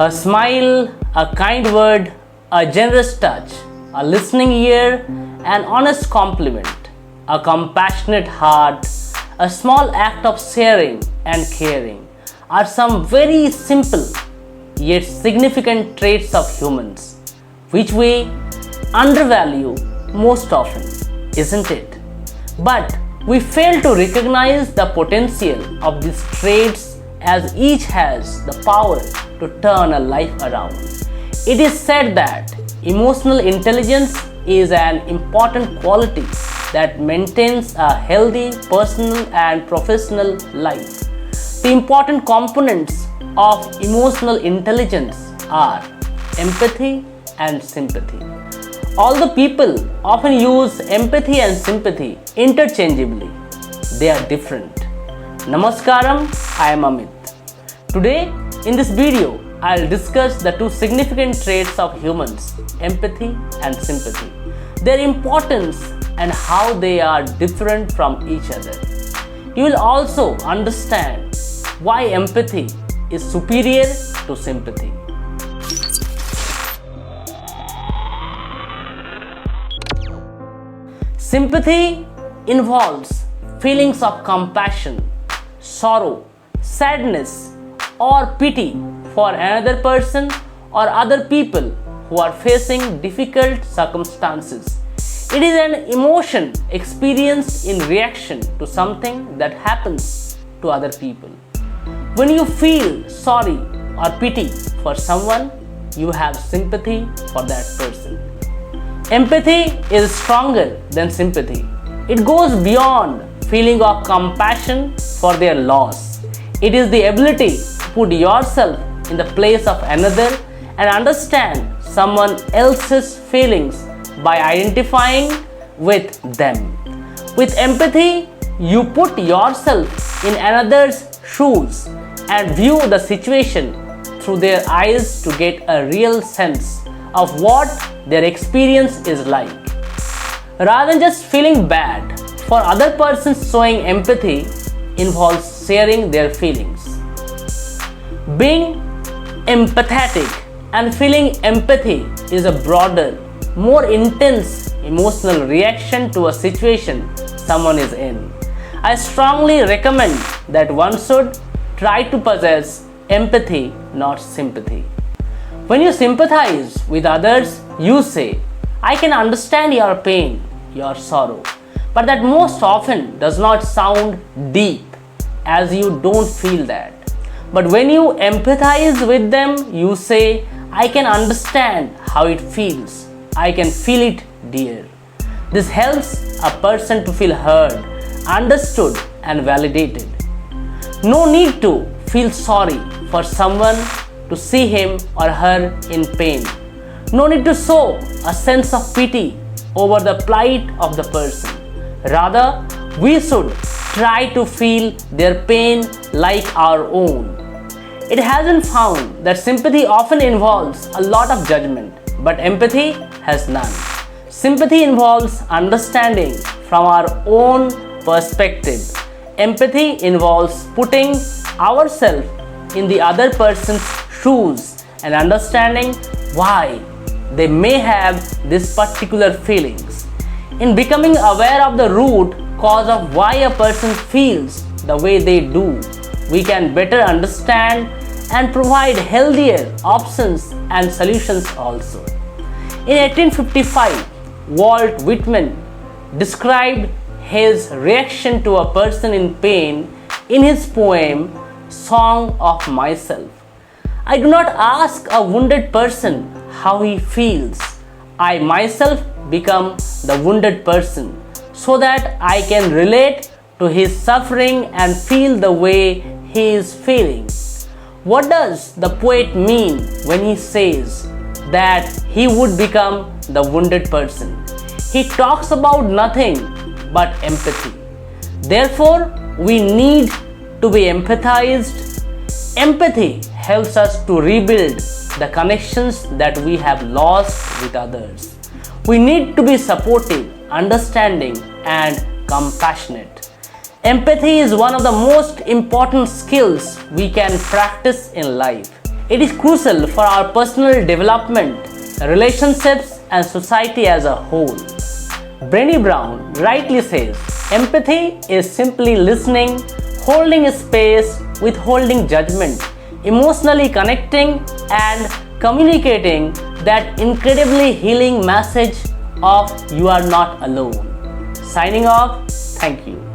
A smile, a kind word, a generous touch, a listening ear, an honest compliment, a compassionate heart, a small act of sharing and caring are some very simple yet significant traits of humans which we undervalue most often, isn't it? But we fail to recognize the potential of these traits as each has the power to turn a life around. It is said that emotional intelligence is an important quality that maintains a healthy personal and professional life. The important components of emotional intelligence are empathy and sympathy. Although people often use empathy and sympathy interchangeably, they are different. Namaskaram, I am Amit. Today, in this video, I'll discuss the two significant traits of humans, empathy and sympathy, their importance and how they are different from each other. You will also understand why empathy is superior to sympathy. Sympathy involves feelings of compassion, sorrow, sadness, or pity for another person or other people who are facing difficult circumstances. It is an emotion experienced in reaction to something that happens to other people. When you feel sorry or pity for someone, you have sympathy for that person. Empathy is stronger than sympathy. It goes beyond feeling of compassion for their loss. It is the ability to put yourself in the place of another and understand someone else's feelings by identifying with them. With empathy, you put yourself in another's shoes and view the situation through their eyes to get a real sense of what their experience is like. Rather than just feeling bad for other persons, showing empathy involves sharing their feelings. Being empathetic and feeling empathy is a broader, more intense emotional reaction to a situation someone is in. I strongly recommend that one should try to possess empathy, not sympathy. When you sympathize with others, you say, I can understand your pain, your sorrow. But that most often does not sound deep, as you don't feel that. But when you empathize with them, you say, I can understand how it feels. I can feel it, dear. This helps a person to feel heard, understood, and validated. No need to feel sorry for someone to see him or her in pain. No need to show a sense of pity over the plight of the person. Rather, we should try to feel their pain like our own. It has been found that sympathy often involves a lot of judgment, but empathy has none. Sympathy involves understanding from our own perspective. Empathy involves putting ourselves in the other person's shoes and understanding why they may have these particular feelings. In becoming aware of the root cause of why a person feels the way they do, we can better understand and provide healthier options and solutions also. In 1855, Walt Whitman described his reaction to a person in pain in his poem Song of Myself. I do not ask a wounded person how he feels. I myself become the wounded person so that I can relate to his suffering and feel the way he is feeling. What does the poet mean when he says that he would become the wounded person? He talks about nothing but empathy. Therefore, we need to be empathized. Empathy helps us to rebuild the connections that we have lost with others. We need to be supportive, understanding, and compassionate. Empathy is one of the most important skills we can practice in life. It is crucial for our personal development, relationships, and society as a whole. Brené Brown rightly says, empathy is simply listening, holding space, withholding judgment, emotionally connecting, and communicating that incredibly healing message of you are not alone. Signing off, thank you.